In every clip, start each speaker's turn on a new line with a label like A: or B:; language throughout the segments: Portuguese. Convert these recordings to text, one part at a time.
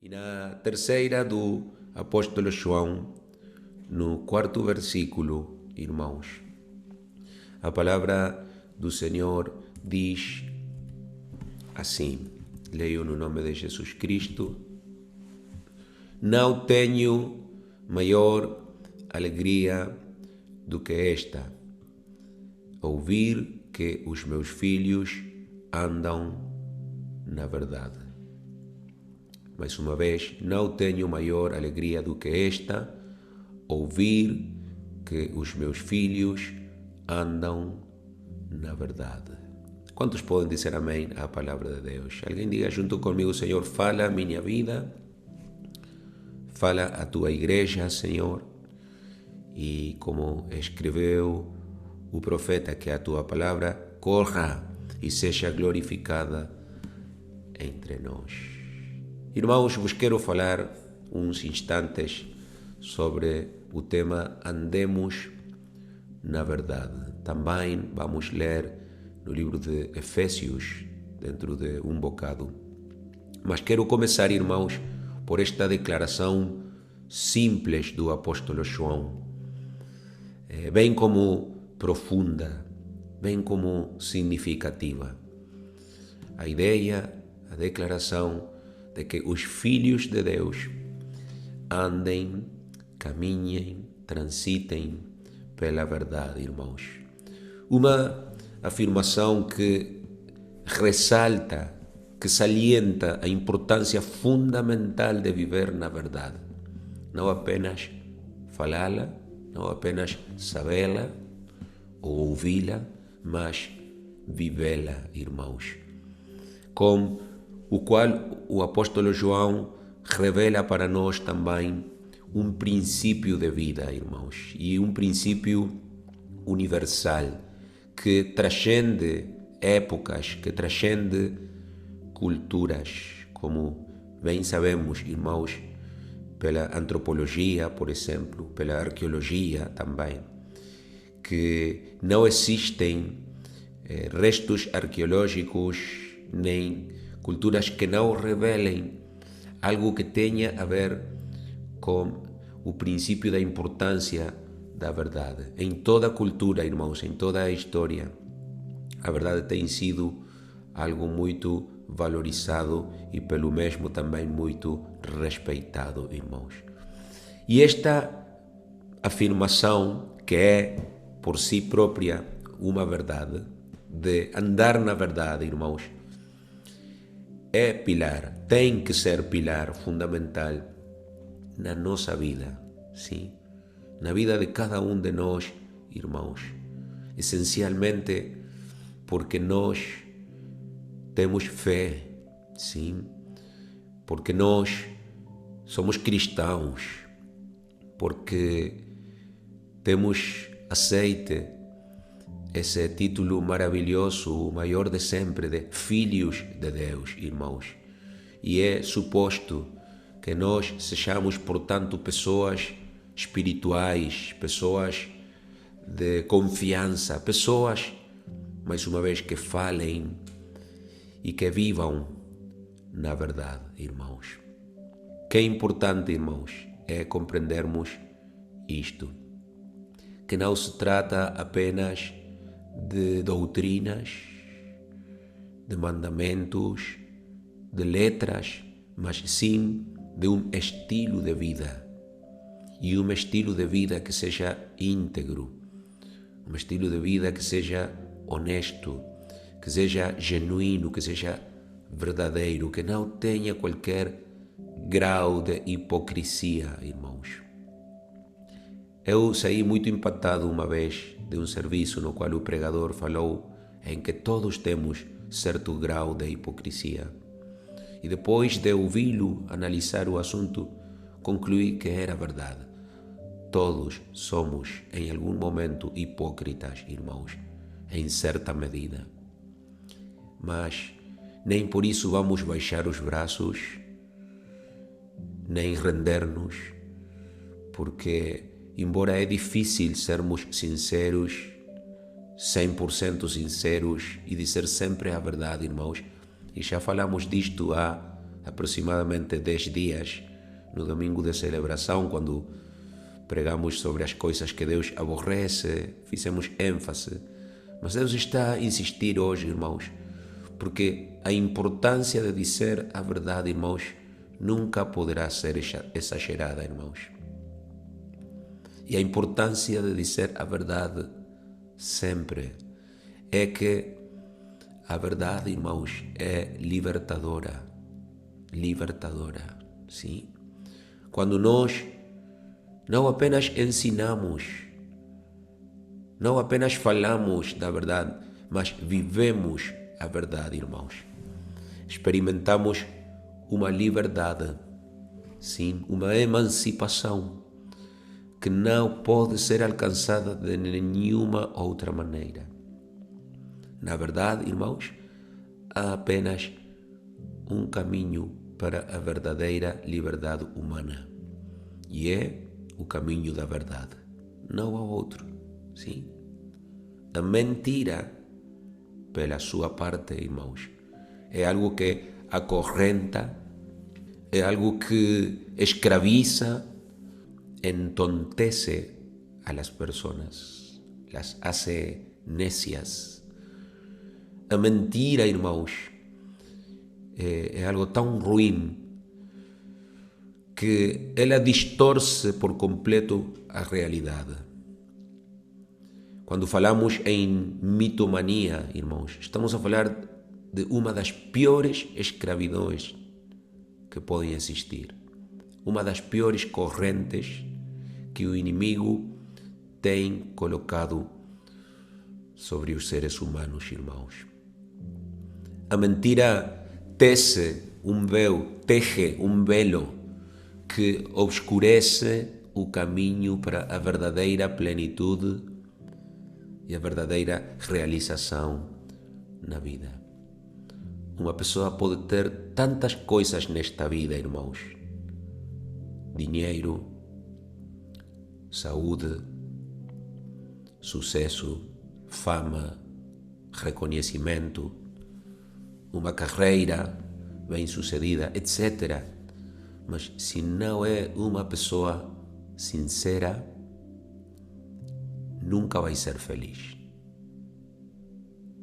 A: E na terceira do apóstolo João, no quarto versículo, irmãos, a palavra do Senhor diz assim, leio no nome de Jesus Cristo: não tenho maior alegria do que esta, ouvir que os meus filhos andam na verdade. Mais uma vez, não tenho maior alegria do que esta, ouvir que os meus filhos andam na verdade. Quantos podem dizer amém à palavra de Deus? Alguém diga junto comigo: Senhor, fala a minha vida, fala a tua igreja, Senhor, e como escreveu o profeta, que a tua palavra corra e seja glorificada entre nós. Irmãos, vos quero falar uns instantes sobre o tema Andemos na Verdade. Também vamos ler no livro de Efésios, dentro de um bocado. Mas quero começar, irmãos, por esta declaração simples do apóstolo João, bem como profunda, bem como significativa. A ideia, a declaração de que os filhos de Deus andem, caminhem, transitem pela verdade, irmãos. Uma afirmação que ressalta, que salienta a importância fundamental de viver na verdade. Não apenas falá-la, não apenas sabê-la ou ouvi-la, mas vivê-la, irmãos. Com o qual o apóstolo João revela para nós também um princípio de vida, irmãos, e um princípio universal que transcende épocas, que transcende culturas, como bem sabemos, irmãos, pela antropologia, por exemplo, pela arqueologia também, que não existem restos arqueológicos nem culturas que não revelem algo que tenha a ver com o princípio da importância da verdade. Em toda a cultura, irmãos, em toda a história, a verdade tem sido algo muito valorizado e pelo mesmo também muito respeitado, irmãos. E esta afirmação, que é por si própria uma verdade, de andar na verdade, irmãos, é pilar, tem que ser pilar fundamental na nossa vida, sim, na vida de cada um de nós, irmãos, essencialmente porque nós temos fé, sim, porque nós somos cristãos, porque temos aceite esse título maravilhoso, o maior de sempre, de filhos de Deus, irmãos. E é suposto que nós sejamos, portanto, pessoas espirituais, pessoas de confiança, pessoas, mais uma vez, que falem e que vivam na verdade, irmãos. Que é importante, irmãos, é compreendermos isto, que não se trata apenas de doutrinas, de mandamentos, de letras, mas sim de um estilo de vida. E um estilo de vida que seja íntegro, um estilo de vida que seja honesto, que seja genuíno, que seja verdadeiro, que não tenha qualquer grau de hipocrisia, irmãos. Eu saí muito impactado uma vez de um serviço no qual o pregador falou em que todos temos certo grau de hipocrisia. E depois de ouvi-lo analisar o assunto, concluí que era verdade. Todos somos, em algum momento, hipócritas, irmãos, em certa medida. Mas nem por isso vamos baixar os braços, nem render-nos, porque embora é difícil sermos sinceros, 100% sinceros e dizer sempre a verdade, irmãos, e já falamos disto há aproximadamente 10 dias, no domingo de celebração, quando pregamos sobre as coisas que Deus aborrece, fizemos ênfase. Mas Deus está a insistir hoje, irmãos, porque a importância de dizer a verdade, irmãos, nunca poderá ser exagerada, irmãos. E a importância de dizer a verdade sempre é que a verdade, irmãos, é libertadora. Libertadora, sim? Quando nós não apenas ensinamos, não apenas falamos da verdade, mas vivemos a verdade, irmãos. Experimentamos uma liberdade, sim, uma emancipação que não pode ser alcançada de nenhuma outra maneira. Na verdade, irmãos, há apenas um caminho para a verdadeira liberdade humana, e é o caminho da verdade. Não há outro, sim? A mentira, pela sua parte, irmãos, é algo que acorrenta, é algo que escraviza, entontece a las personas, las hace necias. A mentira, irmãos, é algo tão ruim que ela distorce por completo a realidade. Quando falamos em mitomania, irmãos, estamos a falar de uma das piores escravidões que podem existir. Uma das piores correntes que o inimigo tem colocado sobre os seres humanos, irmãos. A mentira teje um velo que obscurece o caminho para a verdadeira plenitude e a verdadeira realização na vida. Uma pessoa pode ter tantas coisas nesta vida, irmãos: dinheiro, saúde, sucesso, fama, reconhecimento, uma carreira bem-sucedida, etc. Mas se não é uma pessoa sincera, nunca vai ser feliz.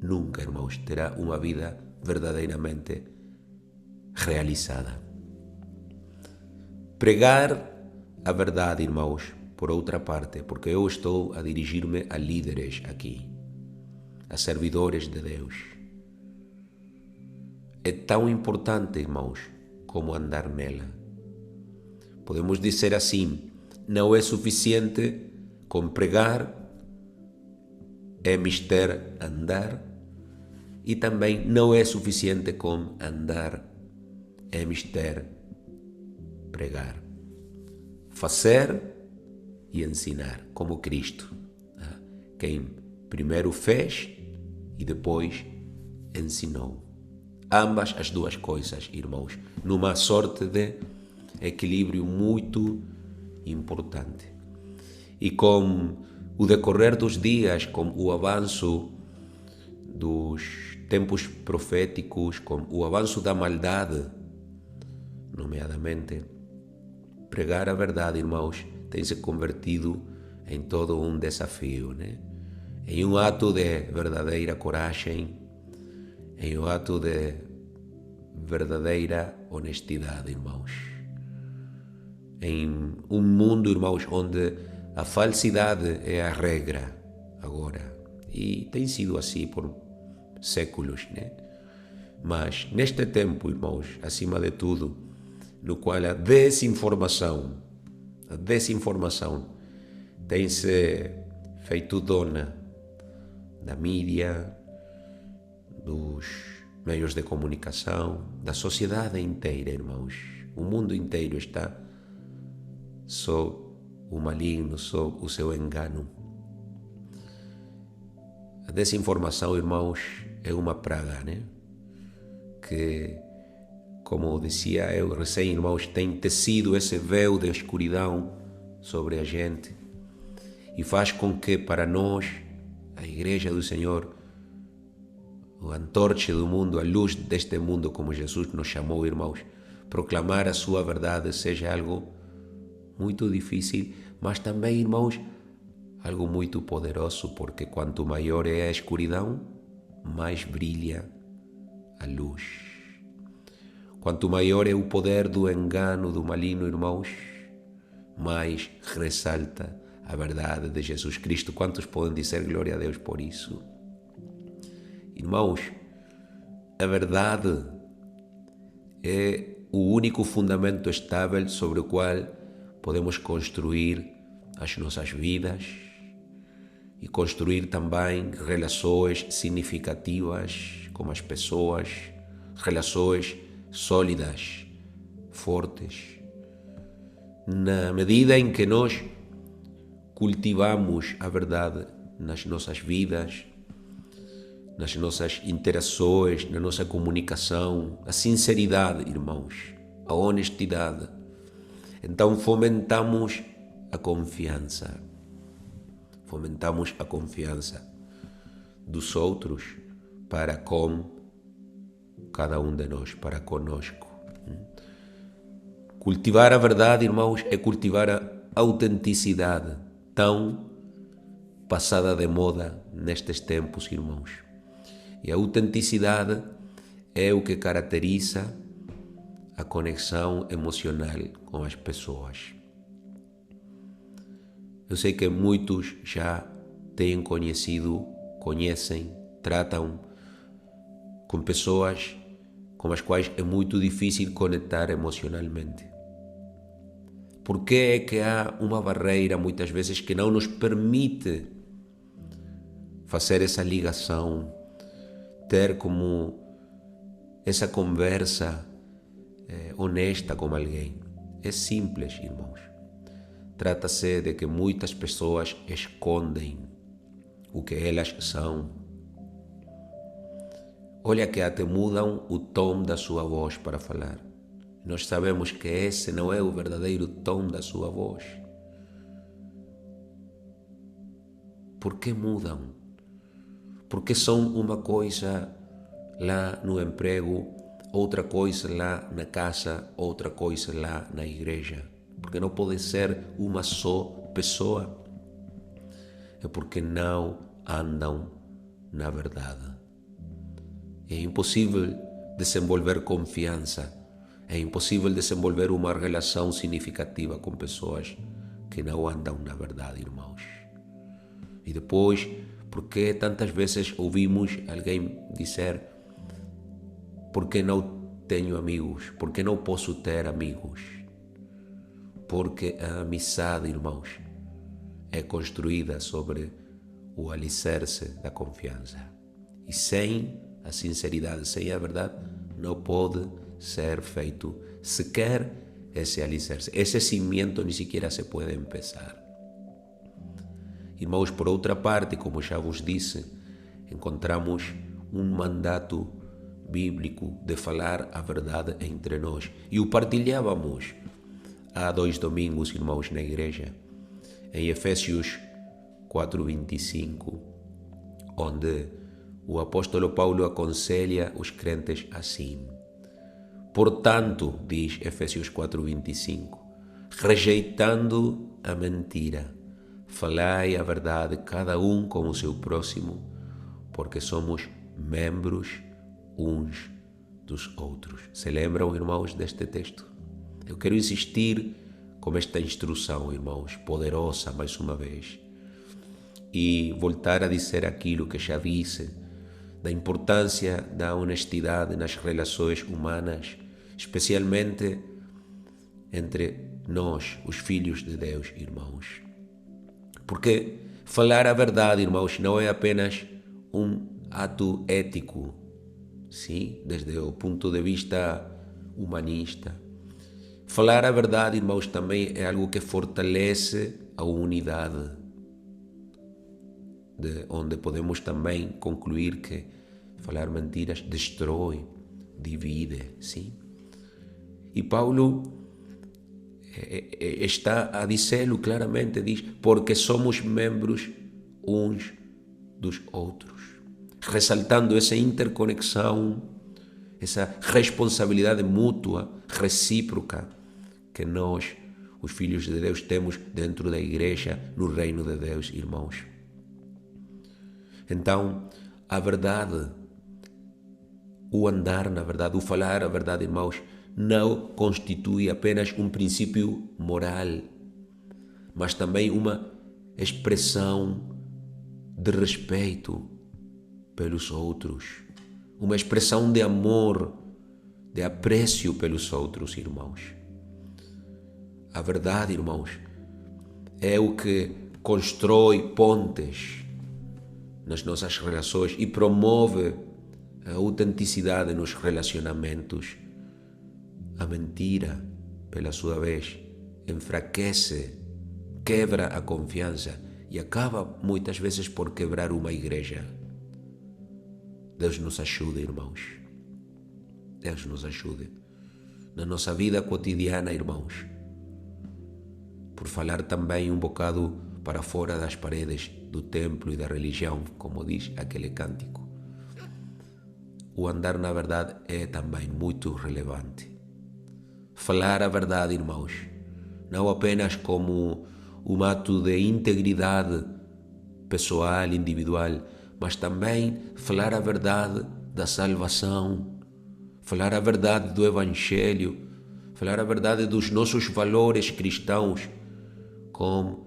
A: Nunca, irmãos, terá uma vida verdadeiramente realizada. Pregar a verdade, irmãos, por outra parte, porque eu estou a dirigir-me a líderes aqui, a servidores de Deus. É tão importante, irmãos, como andar nela. Podemos dizer assim: não é suficiente com pregar, é mister andar, e também não é suficiente com andar, é mister pregar. Fazer e ensinar, como Cristo, quem primeiro fez e depois ensinou. Ambas as duas coisas, irmãos, numa sorte de equilíbrio muito importante. E com o decorrer dos dias, com o avanço dos tempos proféticos, com o avanço da maldade, nomeadamente, pregar a verdade, irmãos, tem se convertido em todo um desafio, né? Em um ato de verdadeira coragem, em um ato de verdadeira honestidade, irmãos. Em um mundo, irmãos, onde a falsidade é a regra agora, e tem sido assim por séculos, né? Mas neste tempo, irmãos, acima de tudo, no qual a desinformação tem se feito dona da mídia, dos meios de comunicação, da sociedade inteira, irmãos. O mundo inteiro está sob o maligno, sob o seu engano. A desinformação, irmãos, é uma praga, né? Que, como dizia eu recém, irmãos, tem tecido esse véu de escuridão sobre a gente e faz com que para nós, a Igreja do Senhor, o antorcha do mundo, a luz deste mundo, como Jesus nos chamou, irmãos, proclamar a sua verdade seja algo muito difícil, mas também, irmãos, algo muito poderoso, porque quanto maior é a escuridão, mais brilha a luz. Quanto maior é o poder do engano, do maligno, irmãos, mais ressalta a verdade de Jesus Cristo. Quantos podem dizer glória a Deus por isso? Irmãos, a verdade é o único fundamento estável sobre o qual podemos construir as nossas vidas e construir também relações significativas com as pessoas, relações sólidas, fortes. Na medida em que nós cultivamos a verdade nas nossas vidas, nas nossas interações, na nossa comunicação, a sinceridade, irmãos, a honestidade, então fomentamos a confiança. Fomentamos a confiança dos outros para com cada um de nós, para conosco. Cultivar a verdade, irmãos, é cultivar a autenticidade, tão passada de moda nestes tempos, irmãos. E a autenticidade é o que caracteriza a conexão emocional com as pessoas. Eu sei que muitos já têm conhecem, tratam com pessoas com as quais é muito difícil conectar emocionalmente. Por que é que há uma barreira, muitas vezes, que não nos permite fazer essa ligação, ter como essa conversa honesta com alguém? É simples, irmãos. Trata-se de que muitas pessoas escondem o que elas são. Olha que até mudam o tom da sua voz para falar. Nós sabemos que esse não é o verdadeiro tom da sua voz. Por que mudam? Porque são uma coisa lá no emprego, outra coisa lá na casa, outra coisa lá na igreja. Porque não pode ser uma só pessoa. É porque não andam na verdade. É impossível desenvolver confiança. É impossível desenvolver uma relação significativa com pessoas que não andam na verdade, irmãos. E depois, por que tantas vezes ouvimos alguém dizer: por que não tenho amigos? Por que não posso ter amigos? Porque a amizade, irmãos, é construída sobre o alicerce da confiança. E sem a sinceridade, sem a verdade, não pode ser feito sequer esse alicerce. Esse cimento nem sequer se pode começar. Irmãos, por outra parte, como já vos disse, encontramos um mandato bíblico de falar a verdade entre nós. E o partilhávamos há 2 domingos, irmãos, na igreja, em Efésios 4:25, onde o apóstolo Paulo aconselha os crentes assim: portanto, diz Efésios 4:25, rejeitando a mentira, falai a verdade cada um com o seu próximo, porque somos membros uns dos outros. Se lembram, irmãos, deste texto? Eu quero insistir com esta instrução, irmãos, poderosa mais uma vez, e voltar a dizer aquilo que já disse, da importância da honestidade nas relações humanas, especialmente entre nós, os filhos de Deus, irmãos. Porque falar a verdade, irmãos, não é apenas um ato ético, sim, desde o ponto de vista humanista. Falar a verdade, irmãos, também é algo que fortalece a unidade, de onde podemos também concluir que falar mentiras destrói, divide, sim. E Paulo está a dizê-lo claramente, diz, porque somos membros uns dos outros, ressaltando essa interconexão essa responsabilidade mútua, recíproca, que nós, os filhos de Deus, temos dentro da igreja, no reino de Deus, irmãos. Então, a verdade, o andar na verdade, o falar a verdade, irmãos, não constitui apenas um princípio moral, mas também uma expressão de respeito pelos outros, uma expressão de amor, de apreço pelos outros, irmãos. A verdade, irmãos, é o que constrói pontes nas nossas relações e promove a autenticidade nos relacionamentos. A mentira, pela sua vez, enfraquece, quebra a confiança e acaba muitas vezes por quebrar uma igreja. Deus nos ajude, irmãos. Deus nos ajude. Na nossa vida cotidiana, irmãos, por falar também um bocado para fora das paredes do templo e da religião, como diz aquele cântico. O andar na verdade é também muito relevante. Falar a verdade, irmãos, não apenas como um ato de integridade pessoal, individual, mas também falar a verdade da salvação, falar a verdade do Evangelho, falar a verdade dos nossos valores cristãos com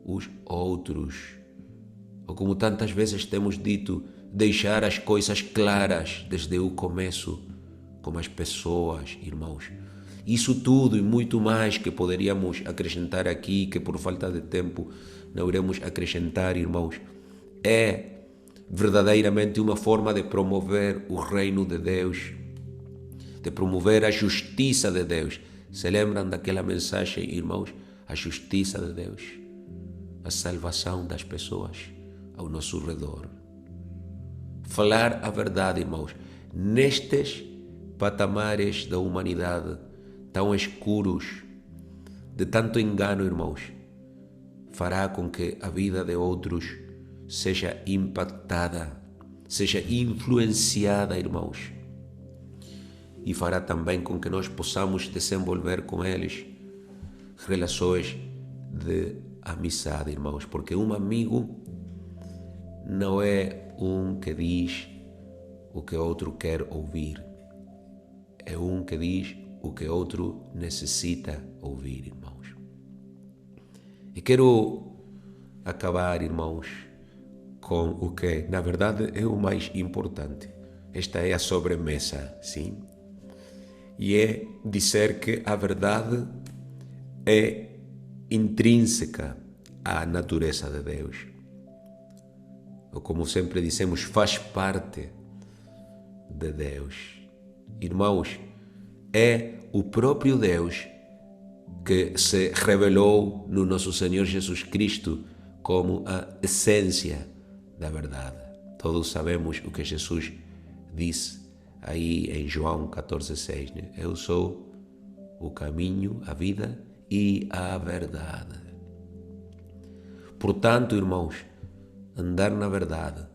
A: os outros. Ou como tantas vezes temos dito, deixar as coisas claras desde o começo com as pessoas, irmãos. Isso tudo e muito mais que poderíamos acrescentar aqui, que por falta de tempo não iremos acrescentar, irmãos, é verdadeiramente uma forma de promover o reino de Deus, de promover a justiça de Deus. Se lembram daquela mensagem, irmãos? A justiça de Deus, a salvação das pessoas ao nosso redor. Falar a verdade, irmãos, nestes patamares da humanidade tão escuros, de tanto engano, irmãos, fará com que a vida de outros seja impactada, seja influenciada, irmãos, e fará também com que nós possamos desenvolver com eles relações de amizade, irmãos, porque um amigo não é um que diz o que outro quer ouvir, é um que diz o que outro necessita ouvir, irmãos. E quero acabar, irmãos, com o que, na verdade, é o mais importante. Esta é a sobremesa, sim? E é dizer que a verdade é intrínseca à natureza de Deus. Ou como sempre dizemos, faz parte de Deus. Irmãos, é o próprio Deus que se revelou no nosso Senhor Jesus Cristo como a essência da verdade. Todos sabemos o que Jesus disse aí em João 14,6, né? Eu sou o caminho, a vida e a verdade. Portanto, irmãos, andar na verdade,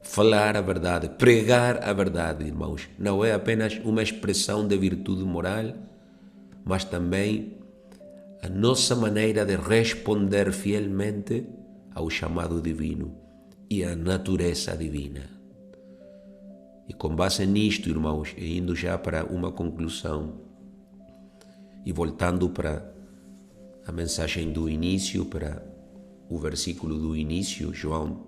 A: falar a verdade, pregar a verdade, irmãos, não é apenas uma expressão de virtude moral, mas também a nossa maneira de responder fielmente ao chamado divino e à natureza divina. E com base nisto, irmãos, e indo já para uma conclusão, e voltando para a mensagem do início, para o versículo do início, João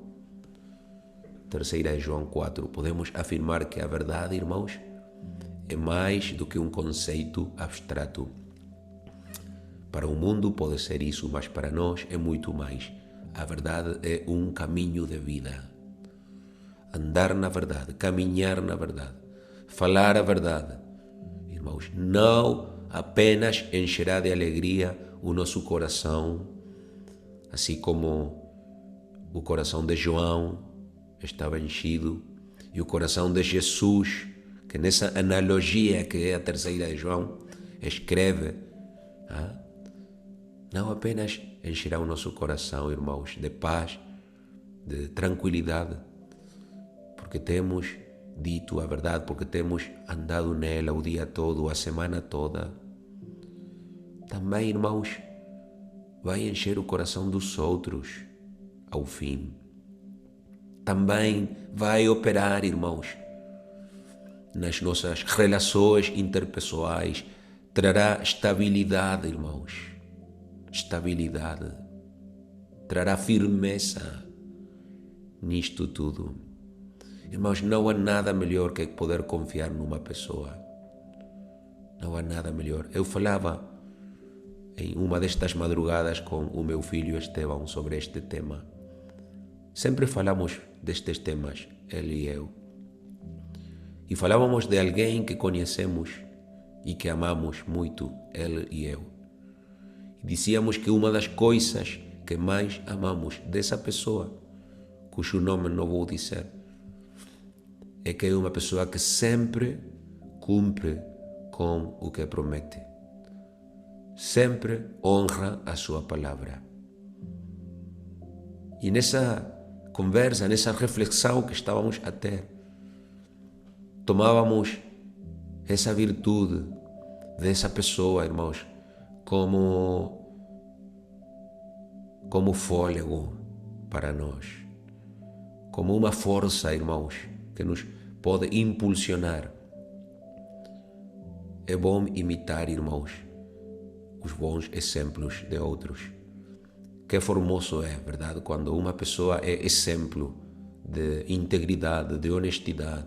A: 3 João 4, podemos afirmar que a verdade, irmãos, é mais do que um conceito abstrato. Para o mundo pode ser isso, mas para nós é muito mais. A verdade é um caminho de vida. Andar na verdade, caminhar na verdade, falar a verdade, irmãos, não apenas encherá de alegria o nosso coração, assim como o coração de João estava enchido, e o coração de Jesus, que nessa analogia que é a 3 de João, escreve, não apenas encherá o nosso coração, irmãos, de paz, de tranquilidade, porque temos dito a verdade, porque temos andado nela o dia todo, a semana toda, também, irmãos, vai encher o coração dos outros ao fim. Também vai operar, irmãos, nas nossas relações interpessoais. Trará estabilidade, irmãos. Estabilidade. Trará firmeza nisto tudo. Irmãos, não há nada melhor que poder confiar numa pessoa. Não há nada melhor. Eu falava em uma destas madrugadas com o meu filho Estevão sobre este tema. Sempre falamos destes temas, ele e eu. E falávamos de alguém que conhecemos e que amamos muito, ele e eu. E dizíamos que uma das coisas que mais amamos dessa pessoa, cujo nome não vou dizer, é que é uma pessoa que sempre cumpre com o que promete. Sempre honra a sua palavra. E nessa conversa, nessa reflexão que estávamos a ter, tomávamos essa virtude dessa pessoa, irmãos, como fôlego para nós, como uma força, irmãos, que nos pode impulsionar. É bom imitar, irmãos, os bons exemplos de outros. Que formoso é, verdade, quando uma pessoa é exemplo de integridade, de honestidade,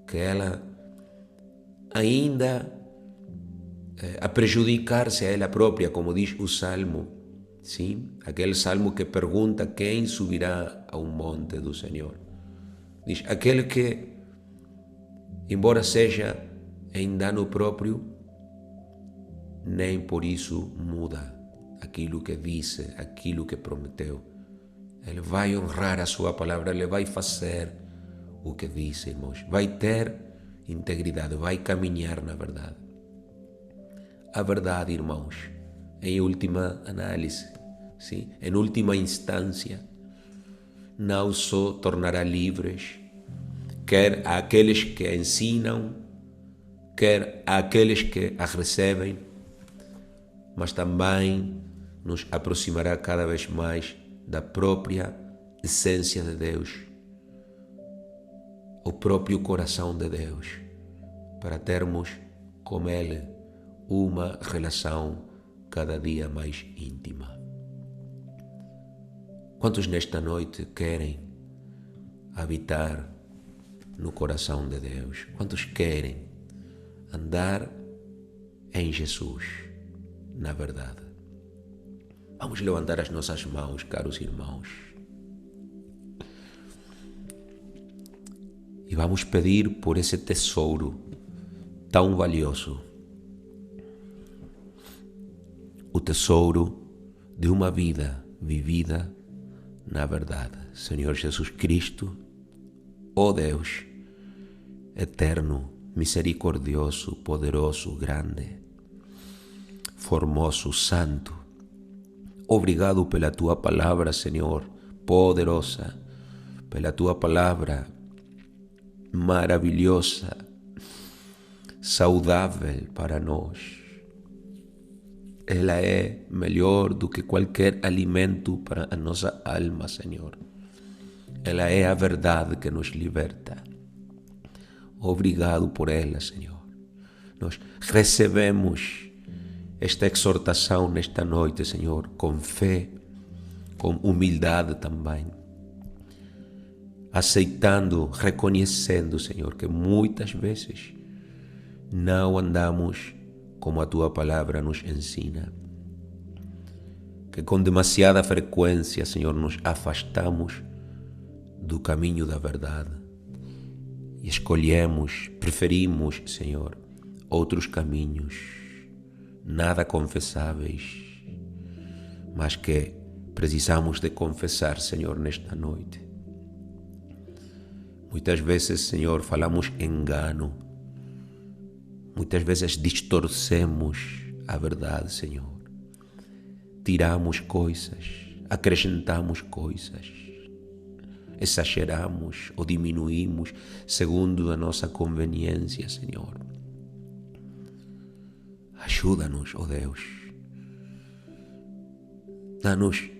A: que ela ainda a prejudicar-se a ela própria, como diz o Salmo, sim? Aquele Salmo que pergunta quem subirá ao monte do Senhor. Diz, aquele que, embora seja em dano próprio, nem por isso muda aquilo que disse, aquilo que prometeu. Ele vai honrar a sua palavra, ele vai fazer o que disse, irmãos. Vai ter integridade, vai caminhar na verdade. A verdade, irmãos, em última análise, sim, em última instância, não só tornará livres, quer aqueles que ensinam, quer aqueles que a recebem, mas também nos aproximará cada vez mais da própria essência de Deus, o próprio coração de Deus, para termos com Ele uma relação cada dia mais íntima. Quantos nesta noite querem habitar no coração de Deus? Quantos querem andar em Jesus, na verdade? Vamos levantar as nossas mãos, caros irmãos, e vamos pedir por esse tesouro tão valioso, o tesouro de uma vida vivida na verdade. Senhor Jesus Cristo, ó Deus, eterno, misericordioso, poderoso, grande, formoso, santo, obrigado pela Tua palavra, Senhor, poderosa, pela Tua palavra maravilhosa, saudável para nós. Ela é melhor do que qualquer alimento para a nossa alma, Senhor. Ela é a verdade que nos liberta. Obrigado por ela, Senhor. Nós recebemos esta exortação nesta noite, Senhor, com fé, com humildade também, aceitando, reconhecendo, Senhor, que muitas vezes não andamos como a Tua palavra nos ensina, que com demasiada frequência, Senhor, nos afastamos do caminho da verdade e escolhemos, preferimos, Senhor, outros caminhos, nada confessáveis, mas que precisamos de confessar, Senhor, nesta noite. Muitas vezes, Senhor, falamos engano, muitas vezes distorcemos a verdade, Senhor. Tiramos coisas, acrescentamos coisas, exageramos ou diminuímos segundo a nossa conveniência, Senhor. Ajuda-nos, ó Deus. Dá-nos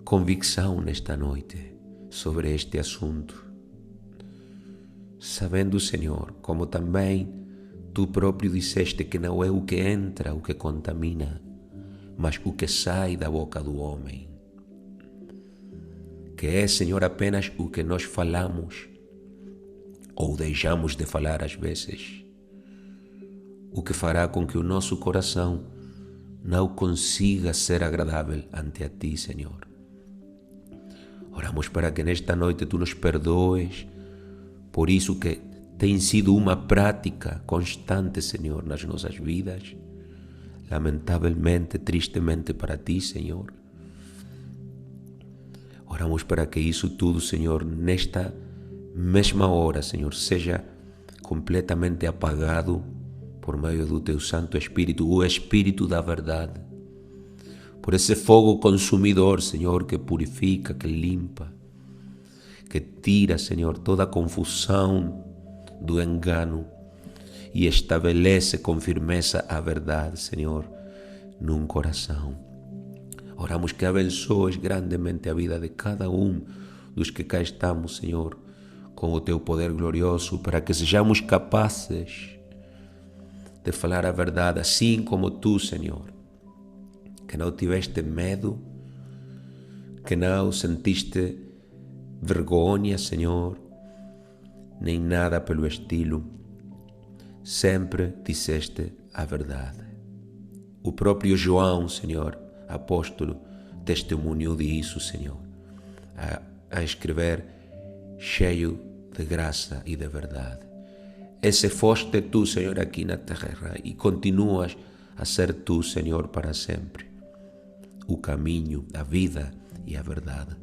A: convicção nesta noite sobre este assunto, sabendo, Senhor, como também Tu próprio disseste que não é o que entra o que contamina, mas o que sai da boca do homem. Que é, Senhor, apenas o que nós falamos ou deixamos de falar às vezes, o que fará com que o nosso coração não consiga ser agradável ante a Ti, Senhor. Oramos para que nesta noite Tu nos perdoes por isso que tem sido uma prática constante, Senhor, nas nossas vidas, lamentavelmente, tristemente para Ti, Senhor. Oramos para que isso tudo, Senhor, nesta mesma hora, Senhor, seja completamente apagado por meio do Teu Santo Espírito, o Espírito da verdade, por esse fogo consumidor, Senhor, que purifica, que limpa, que tira, Senhor, toda a confusão do engano e estabelece com firmeza a verdade, Senhor, num coração. Oramos que abençoes grandemente a vida de cada um dos que cá estamos, Senhor, com o Teu poder glorioso, para que sejamos capazes de falar a verdade, assim como Tu, Senhor, que não tiveste medo, que não sentiste vergonha, Senhor, nem nada pelo estilo, sempre disseste a verdade. O próprio João, Senhor, apóstolo, testemunhou disso, Senhor, a escrever cheio de graça e de verdade. Esse foste Tu, Senhor, aqui na terra e continuas a ser Tu, Senhor, para sempre. O caminho, a vida e a verdade.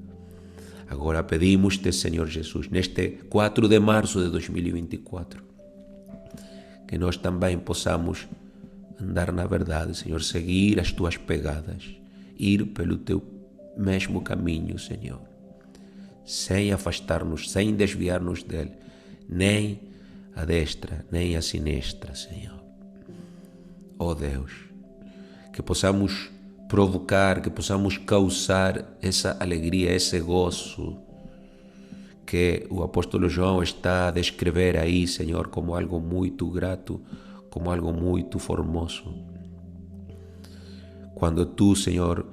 A: Agora pedimos-te, Senhor Jesus, neste 4 de março de 2024, que nós também possamos andar na verdade, Senhor, seguir as Tuas pegadas, ir pelo Teu mesmo caminho, Senhor, sem afastar-nos, sem desviar-nos dele, nem à destra, nem à sinistra, Senhor. Ó Deus, que possamos provocar, que possamos causar essa alegria, esse gozo que o apóstolo João está a descrever aí, Senhor, como algo muito grato, como algo muito formoso. Quando Tu, Senhor,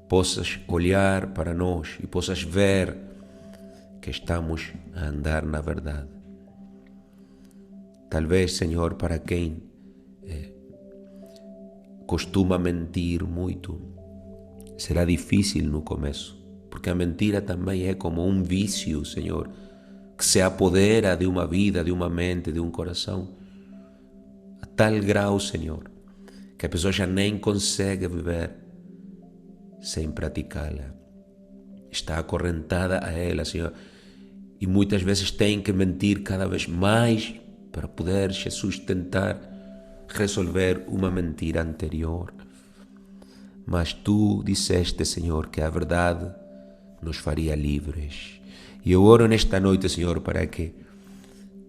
A: possas olhar para nós e possas ver que estamos a andar na verdade. Talvez, Senhor, para quem costuma mentir muito, será difícil no começo, porque a mentira também é como um vício, Senhor, que se apodera de uma vida, de uma mente, de um coração, a tal grau, Senhor, que a pessoa já nem consegue viver sem praticá-la. Está acorrentada a ela, Senhor, e muitas vezes tem que mentir cada vez mais para poder, Jesus, tentar resolver uma mentira anterior. Mas Tu disseste, Senhor, que a verdade nos faria livres. E eu oro nesta noite, Senhor, para que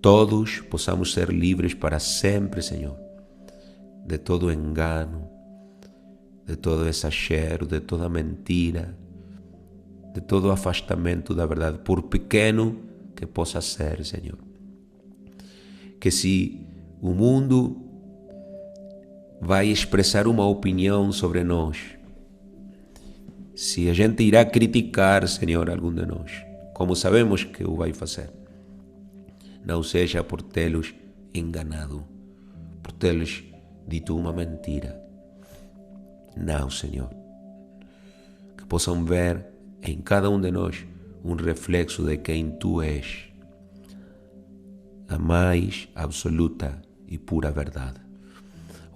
A: todos possamos ser livres para sempre, Senhor, de todo engano, de todo exagero, de toda mentira, de todo afastamento da verdade, por pequeno que possa ser, Senhor. Que se o mundo vai expressar uma opinião sobre nós, se a gente irá criticar, Senhor, algum de nós, como sabemos que o vai fazer, não seja por tê-los enganado, por tê-los dito uma mentira. Não, Senhor. Que possam ver em cada um de nós um reflexo de quem Tu és, a mais absoluta e pura verdade.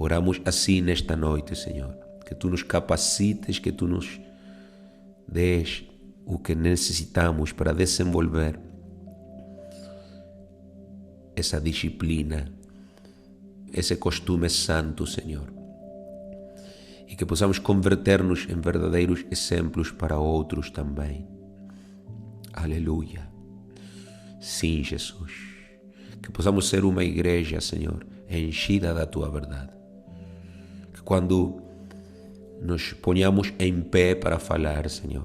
A: Oramos assim nesta noite, Senhor, que Tu nos capacites, que Tu nos dês o que necessitamos para desenvolver essa disciplina, esse costume santo, Senhor, e que possamos converter-nos em verdadeiros exemplos para outros também. Aleluia. Sim, Jesus. Que possamos ser uma igreja, Senhor, enchida da Tua verdade. Que quando nos ponhamos em pé para falar, Senhor,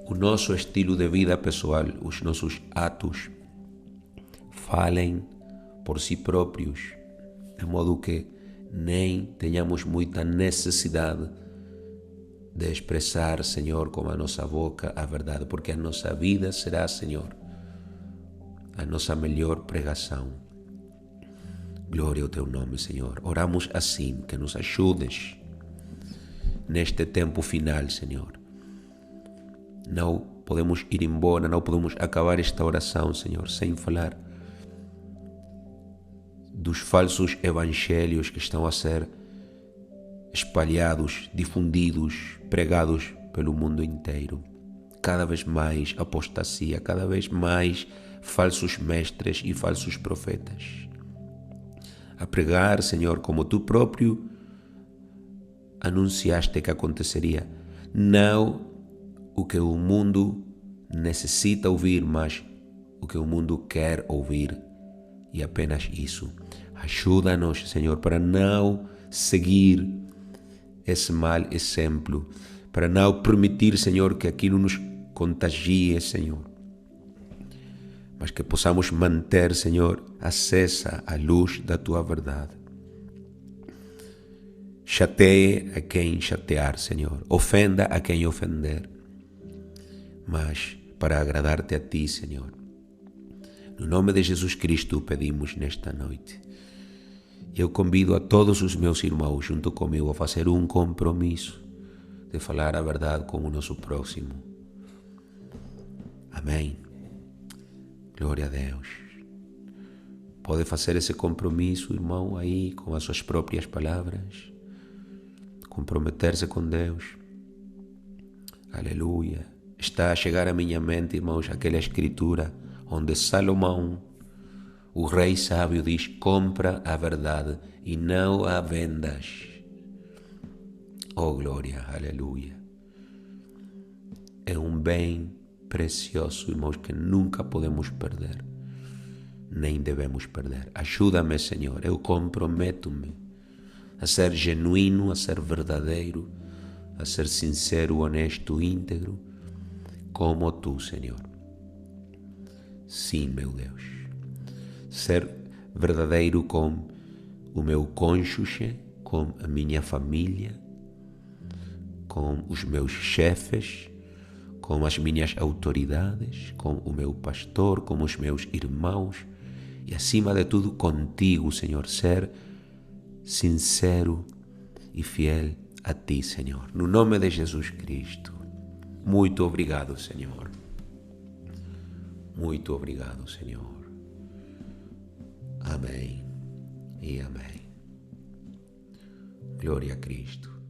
A: o nosso estilo de vida pessoal, os nossos atos, falem por si próprios, de modo que nem tenhamos muita necessidade de expressar, Senhor, com a nossa boca a verdade, porque a nossa vida será, Senhor, a nossa melhor pregação. Glória ao Teu nome, Senhor. Oramos assim, que nos ajudes neste tempo final, Senhor. Não podemos ir embora, não podemos acabar esta oração, Senhor, sem falar dos falsos evangelhos que estão a ser espalhados, difundidos, pregados pelo mundo inteiro. Cada vez mais apostasia, cada vez mais falsos mestres e falsos profetas. A pregar, Senhor, como Tu próprio anunciaste que aconteceria. Não o que o mundo necessita ouvir, mas o que o mundo quer ouvir. E apenas isso. Ajuda-nos, Senhor, para não seguir esse mau exemplo, para não permitir, Senhor, que aquilo nos contagie, Senhor, mas que possamos manter, Senhor, acesa a luz da Tua verdade. Chateie a quem chatear, Senhor, ofenda a quem ofender, mas para agradar-te a Ti, Senhor. No nome de Jesus Cristo pedimos nesta noite. Eu convido a todos os meus irmãos junto comigo a fazer um compromisso de falar a verdade com o nosso próximo. Amém. Glória a Deus. Pode fazer esse compromisso, irmão, aí com as suas próprias palavras. Comprometer-se com Deus. Aleluia. Está a chegar à minha mente, irmãos, aquela escritura onde Salomão, o rei sábio, diz: compra a verdade e não a vendas. Oh, glória, aleluia. É um bem precioso, irmãos, que nunca podemos perder, nem devemos perder. Ajuda-me, Senhor, eu comprometo-me a ser genuíno, a ser verdadeiro, a ser sincero, honesto, íntegro, como Tu, Senhor. Sim, meu Deus. Ser verdadeiro com o meu cônjuge, com a minha família, com os meus chefes, com as minhas autoridades, com o meu pastor, com os meus irmãos e, acima de tudo, contigo, Senhor. Ser sincero e fiel a Ti, Senhor. No nome de Jesus Cristo. Muito obrigado, Senhor. Muito obrigado, Senhor. Amém e amém. Glória a Cristo.